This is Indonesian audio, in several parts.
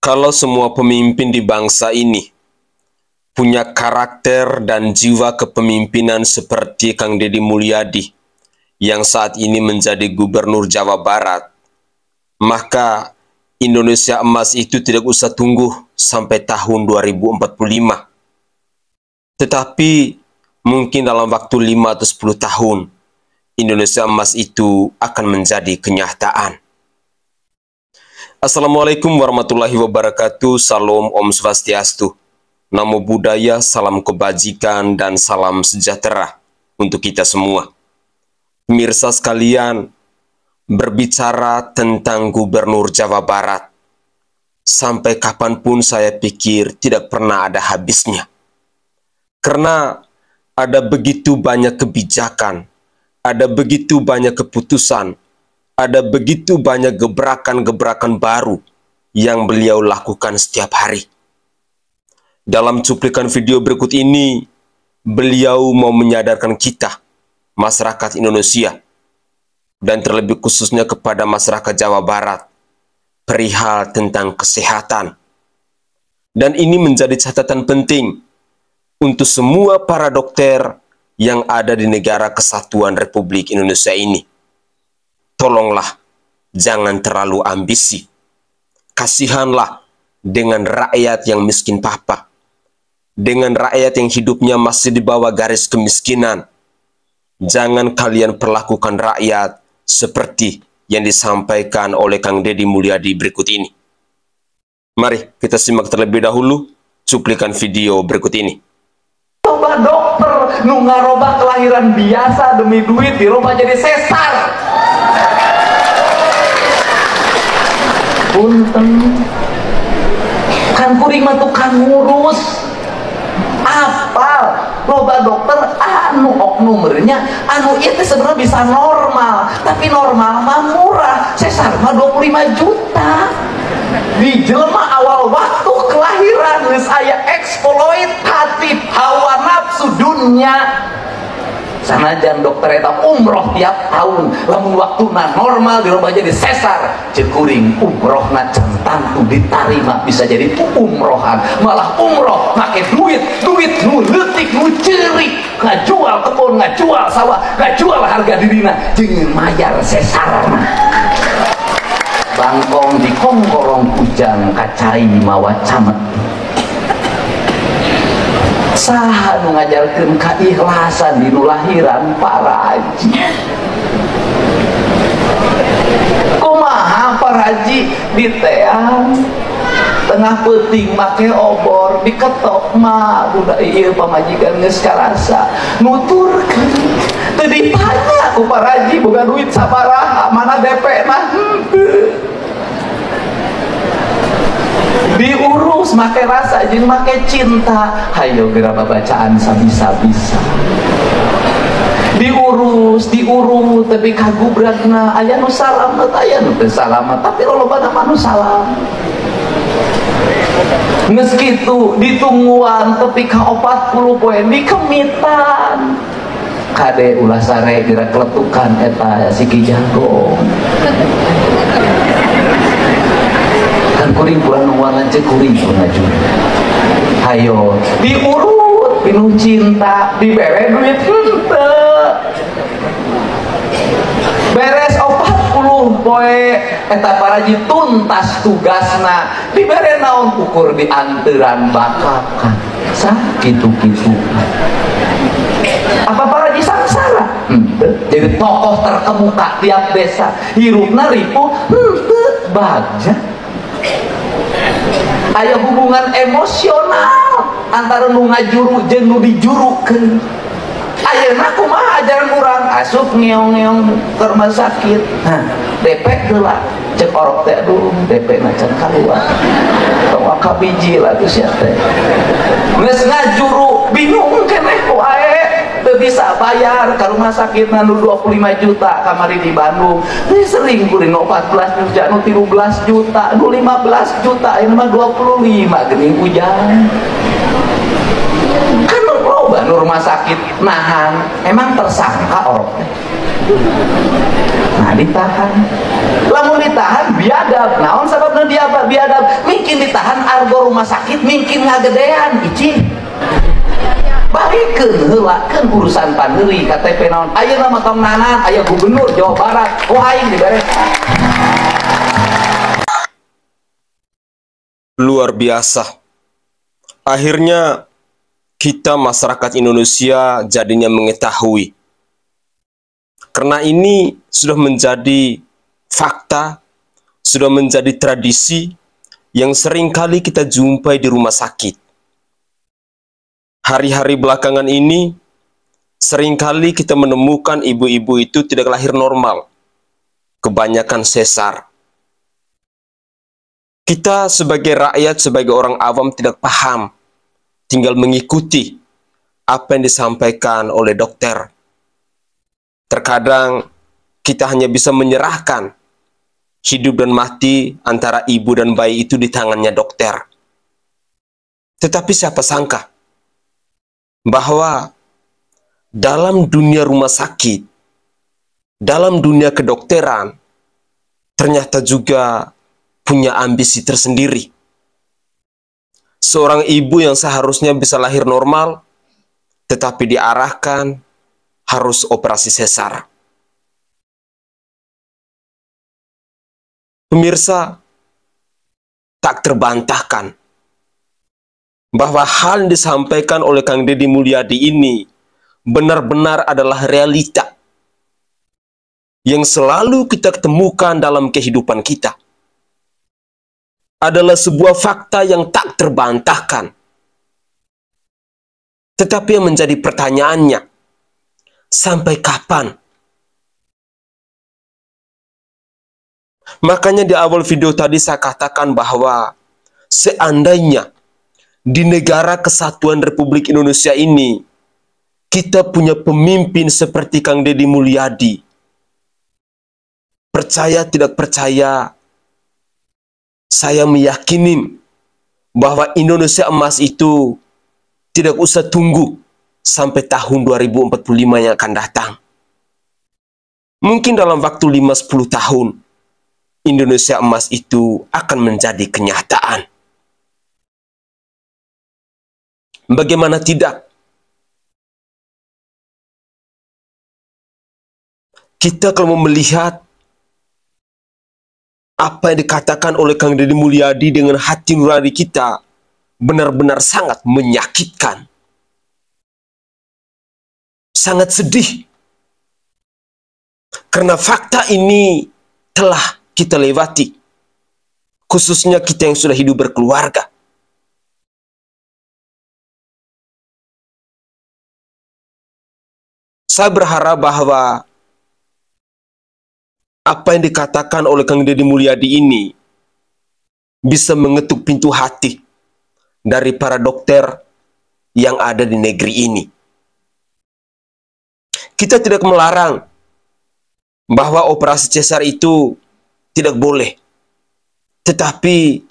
Kalau semua pemimpin di bangsa ini punya karakter dan jiwa kepemimpinan seperti Kang Deddy Mulyadi yang saat ini menjadi Gubernur Jawa Barat, maka Indonesia Emas itu tidak usah tunggu sampai tahun 2045. Tetapi mungkin dalam waktu 5 atau 10 tahun, Indonesia Emas itu akan menjadi kenyataan. Assalamualaikum warahmatullahi wabarakatuh. Salam Om Swastiastu. Namo Buddhaya, salam kebajikan dan salam sejahtera untuk kita semua. Pemirsa sekalian, berbicara tentang Gubernur Jawa Barat, sampai kapanpun saya pikir tidak pernah ada habisnya. Karena ada begitu banyak kebijakan, ada begitu banyak keputusan, ada begitu banyak gebrakan-gebrakan baru yang beliau lakukan setiap hari. Dalam cuplikan video berikut ini, beliau mau menyadarkan kita, masyarakat Indonesia, dan terlebih khususnya kepada masyarakat Jawa Barat, perihal tentang kesehatan. Dan ini menjadi catatan penting untuk semua para dokter yang ada di negara Kesatuan Republik Indonesia ini. Tolonglah, jangan terlalu ambisi. Kasihanlah dengan rakyat yang miskin papa, dengan rakyat yang hidupnya masih di bawah garis kemiskinan. Jangan kalian perlakukan rakyat seperti yang disampaikan oleh Kang Deddy Mulyadi berikut ini. Mari kita simak terlebih dahulu cuplikan video berikut ini. Coba dokter nu ngarobah kelahiran biasa demi duit dirobah jadi sesar. Punten, kan kuring mah tukang ngurus. Apal loba dokter anu oknumnya anu itu sebenarnya bisa normal, tapi normal mah murah, sesar mah 25 juta. Di jelema awal waktu kelahiran geus aya eksploitatif hawa nafsu dunia. Sanajan dokter eta umroh tiap tahun, lamun waktuna normal dirubah jadi sesar, cek kuring umrohna centang tuh ditarima bisa jadi umrohan, malah umroh make duit nu leutik nu ceurik, ngajual kebun, ngajual sawah, ngajual harga dirina jeung mayar sesarna. Bangkong di kongkorong kujang kacai mawa camet. Saha nu ngajarkeun keikhlasan di lahiran para haji. Kumaha para haji diteang tengah peuting make obor diketok mah budak ieu pamajikan geus karasa nuturkeun teu ditanya ku para haji boga duit sabaraha mana DP-na henteu. Diurus make rasa jeung make cinta, hayo geura babacaan sabisa-bisa. Diurus tapi kagubrakna aya nu salamet aya nu teu salamet, tapi lolobana mah nu salam. Geus kitu ditungguan tepi ka 40 poe dikemitan. Kade ulah sare geura kletukan eta siki jago. Kuring pulang nungguan cek kuring pengaju. Hayo diurut pinuh cinta dibere duit henteu. Beres 40 poe eta paraji tuntas tugasna dibere naon ukur dianteran bakakan sakitu-kitu. Apa paraji sangsara? Jadi tokoh terkemuka tiap desa hirupna ripuh henteu bagja. Aya hubungan emosional antara nu ngajuru jeung nu dijurukeun. Ayeuna kumaha ajaran urang asup ngeong-ngeong ke rumah sakit. Nah, DP heula cek orok teh aduh DP-na can kaluar. Tong kabiji lah geus sia teh. Geus ngajuru bingung keneh ku ae teu bisa bayar ka rumah sakit nu 25 juta kamari di Bandung. Ini sering kuring 14 juta, nu 13 juta, nu 15 juta, ini mah 25 geuning hujan. Kan loba nu rumah sakit nahan, emang tersangka orok teh. Nah ditahan, lamun ditahan biadab. Naon sababna dia biadab? Mungkin ditahan argo rumah sakit, mungkin ngagedean icin. Balikeun heula keun urusan paneuri KTP naon. Ayeuna mah tong nanan aya gubernur Jawa Barat. Oh aing diberes. Luar biasa. Akhirnya kita masyarakat Indonesia jadinya mengetahui. Karena ini sudah menjadi fakta, sudah menjadi tradisi yang sering kali kita jumpai di rumah sakit. Hari-hari belakangan ini, seringkali kita menemukan ibu-ibu itu tidak lahir normal. Kebanyakan sesar. Kita sebagai rakyat, sebagai orang awam tidak paham. Tinggal mengikuti apa yang disampaikan oleh dokter. Terkadang kita hanya bisa menyerahkan hidup dan mati antara ibu dan bayi itu di tangannya dokter. Tetapi siapa sangka bahwa dalam dunia rumah sakit, dalam dunia kedokteran, ternyata juga punya ambisi tersendiri. Seorang ibu yang seharusnya bisa lahir normal, tetapi diarahkan harus operasi sesar. Pemirsa, tak terbantahkan bahwa hal yang disampaikan oleh Kang Deddy Mulyadi ini benar-benar adalah realita yang selalu kita temukan dalam kehidupan kita. Adalah sebuah fakta yang tak terbantahkan. Tetapi yang menjadi pertanyaannya, sampai kapan? Makanya di awal video tadi saya katakan bahwa seandainya di negara kesatuan Republik Indonesia ini kita punya pemimpin seperti Kang Deddy Mulyadi, percaya tidak percaya, saya meyakini bahwa Indonesia emas itu tidak usah tunggu sampai tahun 2045 yang akan datang. Mungkin dalam waktu 5-10 tahun, Indonesia emas itu akan menjadi kenyataan. Bagaimana tidak? Kita kalau mau melihat apa yang dikatakan oleh Kang Deddy Mulyadi dengan hati nurani kita, benar-benar sangat menyakitkan. Sangat sedih. Karena fakta ini telah kita lewati. Khususnya kita yang sudah hidup berkeluarga. Saya berharap bahwa apa yang dikatakan oleh Kang Deddy Mulyadi ini bisa mengetuk pintu hati dari para dokter yang ada di negeri ini. Kita tidak melarang bahwa operasi cesar itu tidak boleh. Tetapi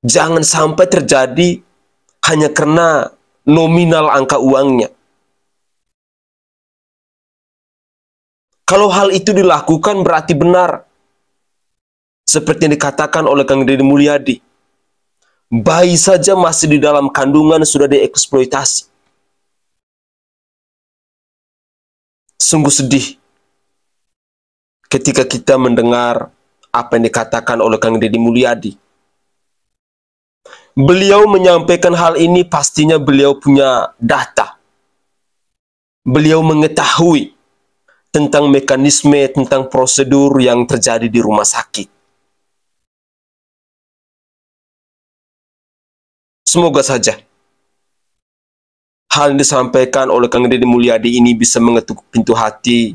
jangan sampai terjadi hanya karena nominal angka uangnya. Kalau hal itu dilakukan berarti benar. Seperti yang dikatakan oleh Kang Deddy Mulyadi. Bayi saja masih di dalam kandungan sudah dieksploitasi. Sungguh sedih ketika kita mendengar apa yang dikatakan oleh Kang Deddy Mulyadi. Beliau menyampaikan hal ini pastinya beliau punya data. Beliau mengetahui tentang mekanisme, tentang prosedur yang terjadi di rumah sakit. Semoga saja hal yang disampaikan oleh Kang Deddy Mulyadi ini bisa mengetuk pintu hati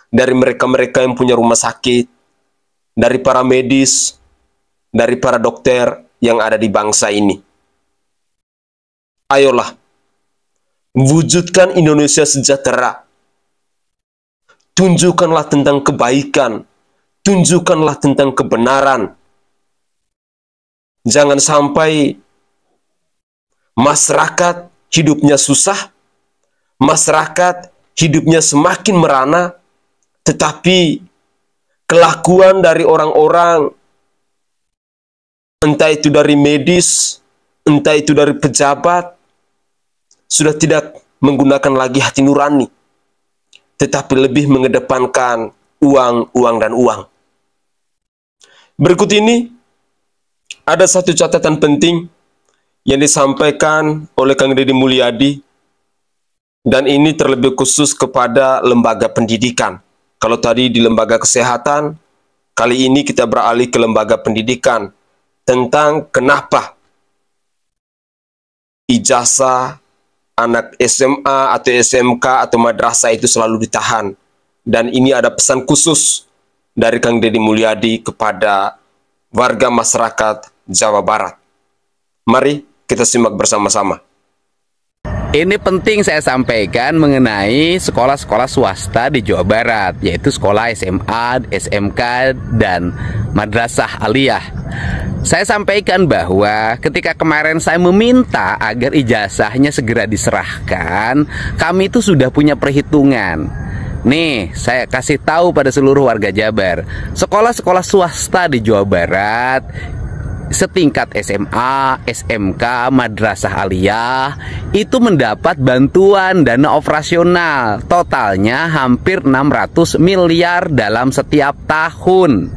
dari mereka-mereka yang punya rumah sakit, dari para medis, dari para dokter yang ada di bangsa ini. Ayolah, wujudkan Indonesia sejahtera. Tunjukkanlah tentang kebaikan, tunjukkanlah tentang kebenaran. Jangan sampai masyarakat hidupnya susah, masyarakat hidupnya semakin merana, tetapi kelakuan dari orang-orang, entah itu dari medis, entah itu dari pejabat, sudah tidak menggunakan lagi hati nurani, tetapi lebih mengedepankan uang, uang, dan uang. Berikut ini ada satu catatan penting yang disampaikan oleh Kang Deddy Mulyadi, dan ini terlebih khusus kepada lembaga pendidikan. Kalau tadi di lembaga kesehatan, kali ini kita beralih ke lembaga pendidikan tentang kenapa ijazah anak SMA atau SMK atau madrasah itu selalu ditahan. Dan ini ada pesan khusus dari Kang Deddy Mulyadi kepada warga masyarakat Jawa Barat. Mari kita simak bersama-sama. Ini penting saya sampaikan mengenai sekolah-sekolah swasta di Jawa Barat, yaitu sekolah SMA, SMK, dan madrasah aliyah. Saya sampaikan bahwa ketika kemarin saya meminta agar ijazahnya segera diserahkan, kami itu sudah punya perhitungan. Nih, saya kasih tahu pada seluruh warga Jabar, sekolah-sekolah swasta di Jawa Barat setingkat SMA, SMK, madrasah aliyah itu mendapat bantuan dana operasional totalnya hampir 600 miliar dalam setiap tahun.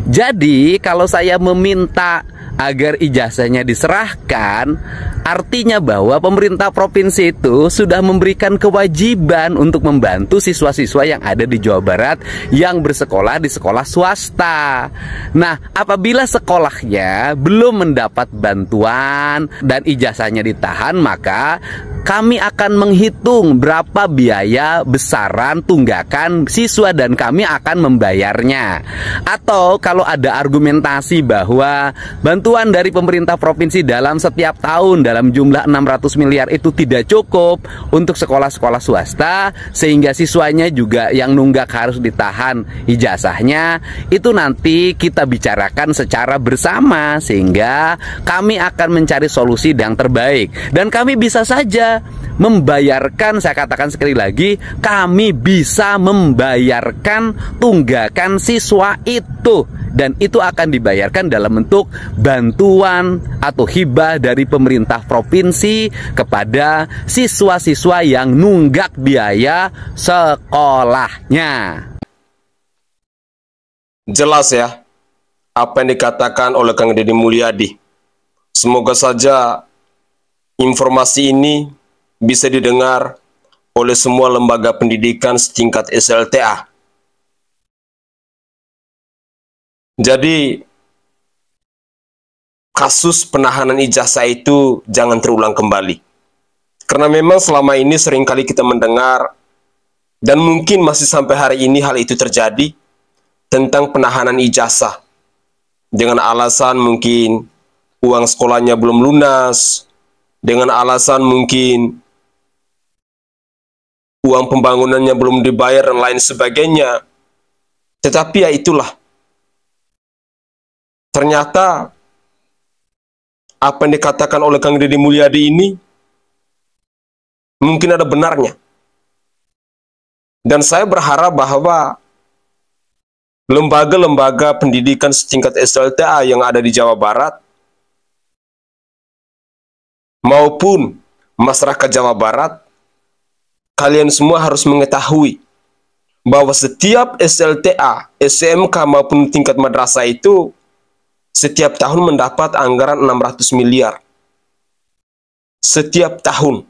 Jadi kalau saya meminta agar ijazahnya diserahkan, artinya bahwa pemerintah provinsi itu sudah memberikan kewajiban untuk membantu siswa-siswa yang ada di Jawa Barat yang bersekolah di sekolah swasta. Nah, apabila sekolahnya belum mendapat bantuan dan ijazahnya ditahan, maka kami akan menghitung berapa biaya besaran tunggakan siswa dan kami akan membayarnya. Atau kalau ada argumentasi bahwa bantuan dari pemerintah provinsi dalam setiap tahun dalam jumlah 600 miliar itu tidak cukup untuk sekolah-sekolah swasta, sehingga siswanya juga yang nunggak harus ditahan ijazahnya, itu nanti kita bicarakan secara bersama sehingga kami akan mencari solusi yang terbaik. Dan kami bisa saja membayarkan, saya katakan sekali lagi, kami bisa membayarkan tunggakan siswa itu, dan itu akan dibayarkan dalam bentuk bantuan atau hibah dari pemerintah provinsi kepada siswa-siswa yang nunggak biaya sekolahnya. Jelas ya apa yang dikatakan oleh Kang Deddy Mulyadi. Semoga saja informasi ini bisa didengar oleh semua lembaga pendidikan setingkat SLTA. Jadi, kasus penahanan ijazah itu jangan terulang kembali. Karena memang selama ini seringkali kita mendengar, dan mungkin masih sampai hari ini hal itu terjadi, tentang penahanan ijazah. Dengan alasan mungkin uang sekolahnya belum lunas, dengan alasan mungkin uang pembangunannya belum dibayar dan lain sebagainya. Tetapi ya itulah, ternyata apa yang dikatakan oleh Kang Deddy Mulyadi ini mungkin ada benarnya. Dan saya berharap bahwa lembaga-lembaga pendidikan setingkat SLTA yang ada di Jawa Barat maupun masyarakat Jawa Barat, kalian semua harus mengetahui bahwa setiap SLTA, SMK maupun tingkat madrasah itu setiap tahun mendapat anggaran 600 miliar. Setiap tahun.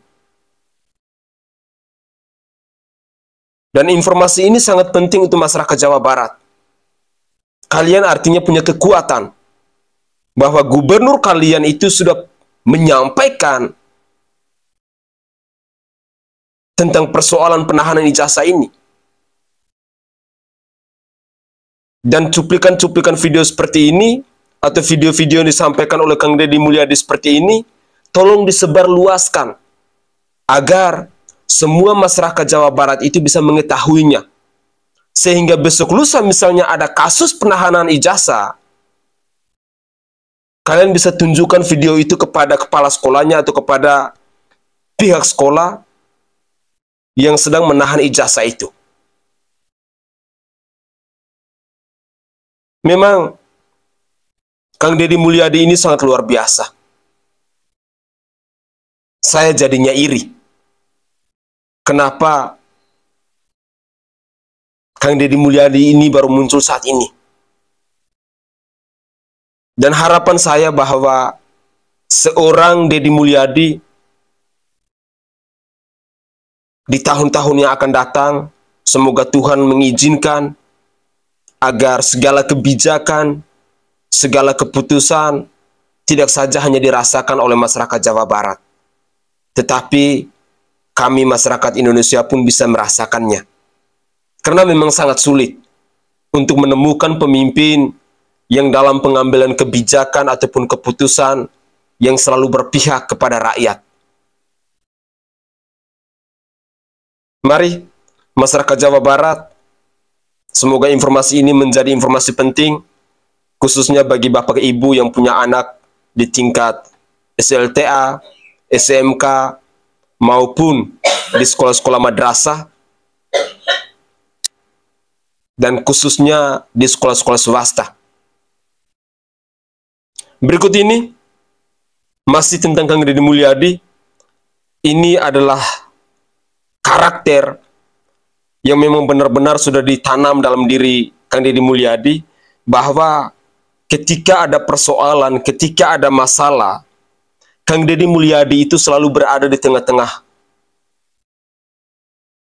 Dan informasi ini sangat penting untuk masyarakat Jawa Barat. Kalian artinya punya kekuatan bahwa gubernur kalian itu sudah menyampaikan tentang persoalan penahanan ijazah ini. Dan cuplikan-cuplikan video seperti ini, atau video-video yang disampaikan oleh Kang Deddy Mulyadi seperti ini, tolong disebarluaskan, agar semua masyarakat Jawa Barat itu bisa mengetahuinya. Sehingga besok lusa misalnya ada kasus penahanan ijazah, kalian bisa tunjukkan video itu kepada kepala sekolahnya atau kepada pihak sekolah yang sedang menahan ijazah itu. Memang Kang Deddy Mulyadi ini sangat luar biasa. Saya jadinya iri. Kenapa Kang Deddy Mulyadi ini baru muncul saat ini? Dan harapan saya bahwa seorang Deddy Mulyadi di tahun-tahun yang akan datang, semoga Tuhan mengizinkan agar segala kebijakan, segala keputusan tidak saja hanya dirasakan oleh masyarakat Jawa Barat, tetapi kami masyarakat Indonesia pun bisa merasakannya. Karena memang sangat sulit untuk menemukan pemimpin yang dalam pengambilan kebijakan ataupun keputusan yang selalu berpihak kepada rakyat. Mari, masyarakat Jawa Barat, semoga informasi ini menjadi informasi penting, khususnya bagi Bapak Ibu yang punya anak di tingkat SLTA, SMK, maupun di sekolah-sekolah madrasah, dan khususnya di sekolah-sekolah swasta. Berikut ini, masih tentang Kang Deddy Mulyadi. Ini adalah karakter yang memang benar-benar sudah ditanam dalam diri Kang Deddy Mulyadi, bahwa ketika ada persoalan, ketika ada masalah, Kang Deddy Mulyadi itu selalu berada di tengah-tengah.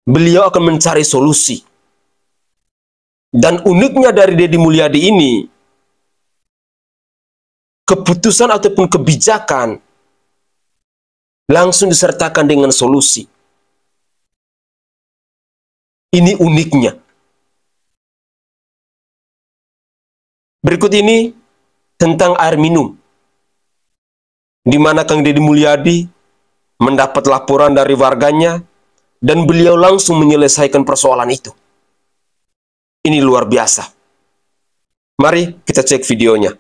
Beliau akan mencari solusi. Dan uniknya dari Deddy Mulyadi ini, keputusan ataupun kebijakan langsung disertakan dengan solusi. Ini uniknya. Berikut ini tentang air minum, di mana Kang Deddy Mulyadi mendapat laporan dari warganya dan beliau langsung menyelesaikan persoalan itu. Ini luar biasa. Mari kita cek videonya.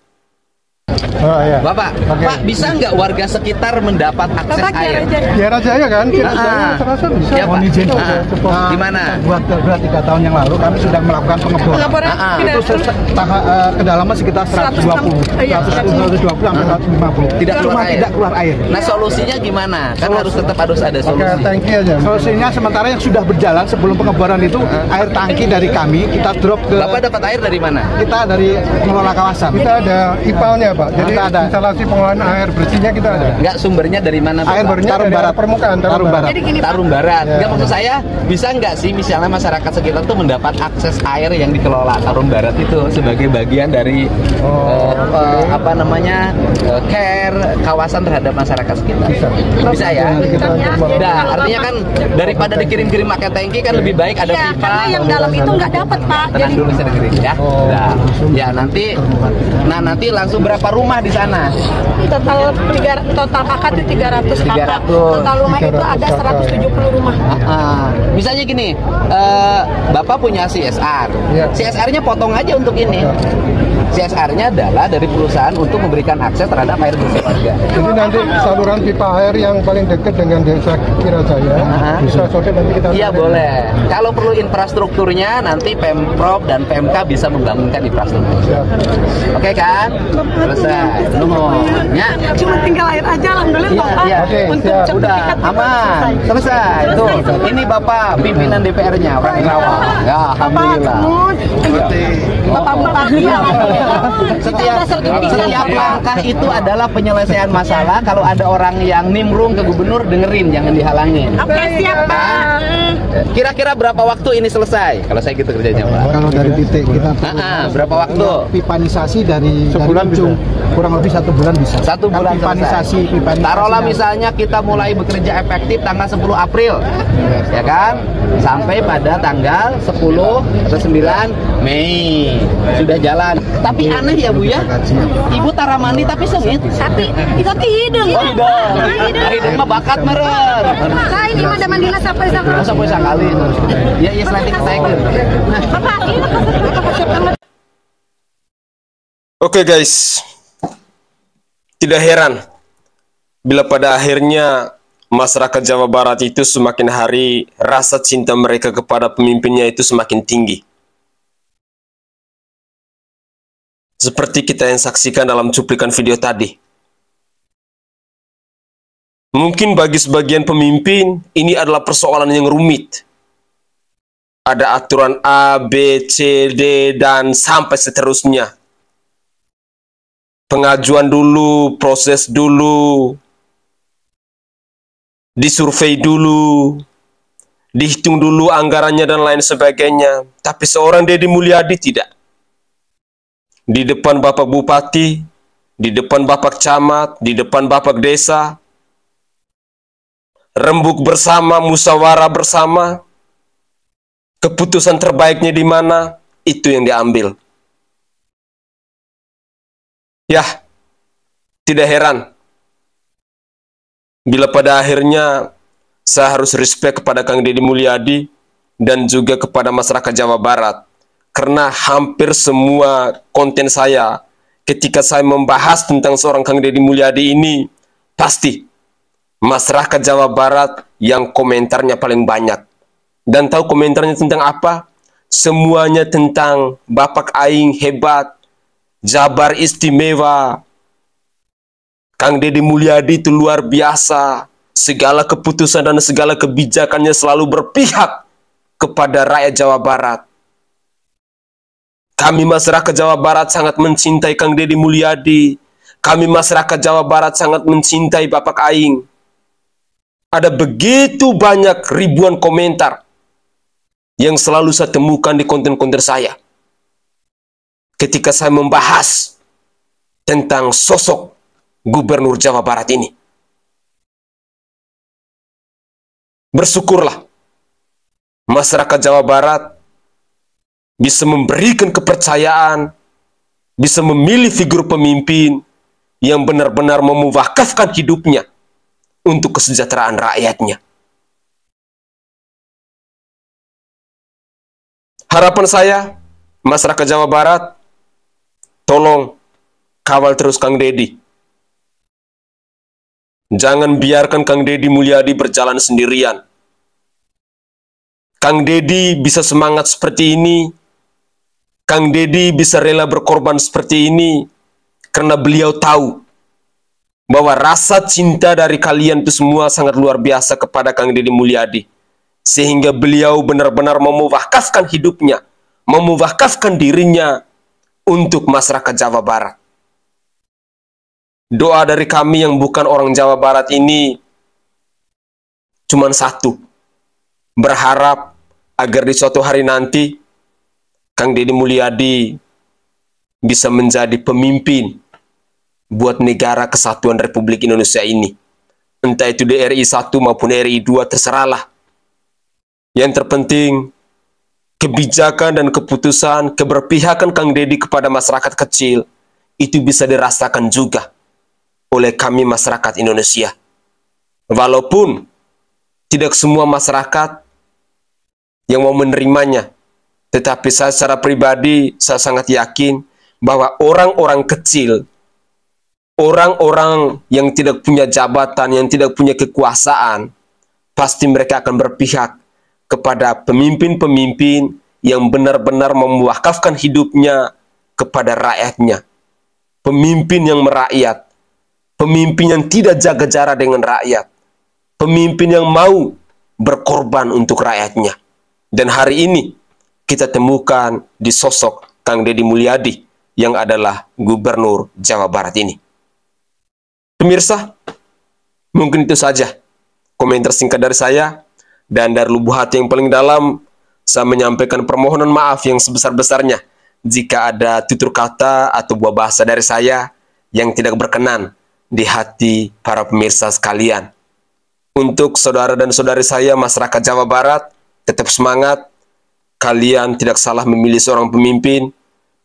Oh, iya. Bapak, Oke. Pak, bisa nggak warga sekitar mendapat akses air? Biar aja ya kan, terasa bisa. Ya, Pak. izin Di mana? Buat 3 tahun yang lalu kami sudah melakukan pengeboran. Itu kedalaman sekitar 120, 120 sampai 150. Tidak keluar air. Tidak keluar air. Nah, solusinya gimana? Kan harus ada Oke, solusi. tangki aja. Solusinya sementara yang sudah berjalan sebelum pengeboran itu air tangki dari kami kita drop ke. Bapak dapat air dari mana? Kita dari pengelola kawasan. Kita ada IPAL-nya, Pak. Jadi Kita ada. instalasi pengolahan air bersihnya kita ada. Enggak, sumbernya dari mana, Bapak? Air Sumbernya Tarum dari Barat. permukaan, Tarum Barat. Jadi Tarum Barat. Ya. Enggak, maksud saya bisa nggak sih misalnya masyarakat sekitar tuh mendapat akses air yang dikelola Tarum Barat itu sebagai bagian dari care kawasan terhadap masyarakat sekitar. Bisa ya? Nah, artinya kan daripada dikirim-kirim pakai tangki kan lebih baik ada Iya, pipa. karena yang dalam itu nggak dapat, Pak. Tenang Jadi dulu saya dengerin ya. Nah, ya nanti langsung berapa rumah di sana? total kakak itu 300 kakak. 300. Total rumah itu ada 170 rumah. Misalnya gini, Bapak punya CSR. Iya. CSR-nya potong aja untuk ini. CSR-nya adalah dari perusahaan untuk memberikan akses terhadap air bersih warga. Jadi nanti saluran pipa air yang paling dekat dengan desa Kirajaya bisa sore nanti kita. Iya boleh. Kalau perlu infrastrukturnya nanti Pemprov dan PMK bisa membangunkan infrastruktur. Siap. Oke kan? Selesai. Ya. Cuma tinggal air aja, alhamdulillah, Iya, Pak. iya. Oke, Untuk siap. Udah sertifikat aman, selesai. Tuh, ini Bapak pimpinan DPR-nya orang Kerawang. Ya, alhamdulillah. Bapak Bupati. Setiap langkah itu adalah penyelesaian masalah. Kalau ada orang yang nimbrung ke gubernur, dengerin, jangan dihalangin. Oke, siap, Pak. Kira-kira berapa waktu ini selesai? Kalau saya gitu kerjanya, Pak. Kalau dari titik kita Berapa waktu? pipanisasi dari Sebulan ujung kurang lebih 1 bulan bisa. 1 bulan pipanisasi, selesai. Taruhlah misalnya kita mulai bekerja efektif tanggal 10 April, ya kan? Sampai pada tanggal 10 atau 9 Mei sudah jalan. Tapi aneh ya Bu ya, Ibu tara mandi tapi sengit. Tapi itu hidung. Oh hidung mah bakat meren. Nah, ini mah ada mandina sampai Masa boleh sekali. Ya sliding cycle. Bapak, ini Bapak siap banget. Oke guys, tidak heran bila pada akhirnya masyarakat Jawa Barat itu semakin hari rasa cinta mereka kepada pemimpinnya itu semakin tinggi. Seperti kita yang saksikan dalam cuplikan video tadi. Mungkin bagi sebagian pemimpin, ini adalah persoalan yang rumit. Ada aturan A, B, C, D, dan sampai seterusnya. Pengajuan dulu, proses dulu, disurvei dulu, dihitung dulu anggarannya dan lain sebagainya. Tapi seorang Deddy Mulyadi tidak. Di depan Bapak Bupati, di depan Bapak Camat, di depan Bapak Desa, rembuk bersama, musyawarah bersama, keputusan terbaiknya di mana, itu yang diambil. Ya, tidak heran bila pada akhirnya saya harus respect kepada Kang Deddy Mulyadi dan juga kepada masyarakat Jawa Barat. Karena hampir semua konten saya ketika saya membahas tentang seorang Kang Deddy Mulyadi ini, pasti masyarakat Jawa Barat yang komentarnya paling banyak. Dan tahu komentarnya tentang apa? Semuanya tentang Bapak Aing hebat, Jabar istimewa, Kang Deddy Mulyadi itu luar biasa, segala keputusan dan segala kebijakannya selalu berpihak kepada rakyat Jawa Barat. Kami masyarakat Jawa Barat sangat mencintai Kang Deddy Mulyadi. Kami masyarakat Jawa Barat sangat mencintai Bapak Aing. Ada begitu banyak ribuan komentar yang selalu saya temukan di konten-konten saya ketika saya membahas tentang sosok Gubernur Jawa Barat ini. Bersyukurlah masyarakat Jawa Barat bisa memberikan kepercayaan, bisa memilih figur pemimpin yang benar-benar memwakafkan hidupnya untuk kesejahteraan rakyatnya. Harapan saya, masyarakat Jawa Barat, tolong kawal terus Kang Deddy. Jangan biarkan Kang Deddy Mulyadi berjalan sendirian. Kang Deddy bisa semangat seperti ini, Kang Deddy bisa rela berkorban seperti ini, karena beliau tahu bahwa rasa cinta dari kalian itu semua sangat luar biasa kepada Kang Deddy Mulyadi. Sehingga beliau benar-benar memwakafkan hidupnya, memwakafkan dirinya untuk masyarakat Jawa Barat. Doa dari kami yang bukan orang Jawa Barat ini cuma satu. Berharap agar di suatu hari nanti Kang Deddy Mulyadi bisa menjadi pemimpin buat negara kesatuan Republik Indonesia ini. Entah itu di RI 1 maupun RI 2, terserahlah. Yang terpenting, kebijakan dan keputusan, keberpihakan Kang Deddy kepada masyarakat kecil, itu bisa dirasakan juga oleh kami masyarakat Indonesia. Walaupun tidak semua masyarakat yang mau menerimanya, tetapi saya secara pribadi, saya sangat yakin bahwa orang-orang kecil, orang-orang yang tidak punya jabatan, yang tidak punya kekuasaan, pasti mereka akan berpihak kepada pemimpin-pemimpin yang benar-benar mewakafkan hidupnya kepada rakyatnya. Pemimpin yang merakyat, pemimpin yang tidak jaga jarak dengan rakyat, pemimpin yang mau berkorban untuk rakyatnya. Dan hari ini kita temukan di sosok Kang Deddy Mulyadi yang adalah Gubernur Jawa Barat ini. Pemirsa, mungkin itu saja komentar singkat dari saya. Dan dari lubuk hati yang paling dalam, saya menyampaikan permohonan maaf yang sebesar-besarnya jika ada tutur kata atau buah bahasa dari saya yang tidak berkenan di hati para pemirsa sekalian. Untuk saudara dan saudari saya masyarakat Jawa Barat, tetap semangat. Kalian tidak salah memilih seorang pemimpin.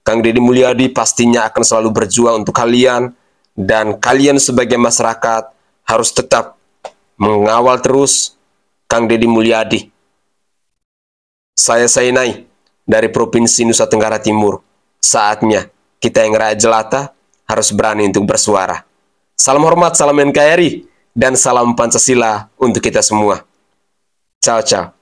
Kang Deddy Mulyadi pastinya akan selalu berjuang untuk kalian. Dan kalian sebagai masyarakat harus tetap mengawal terus Kang Deddy Mulyadi. Saya Sainai dari Provinsi Nusa Tenggara Timur. Saatnya kita yang rakyat jelata harus berani untuk bersuara. Salam hormat, salam NKRI, dan salam Pancasila untuk kita semua. Ciao, ciao.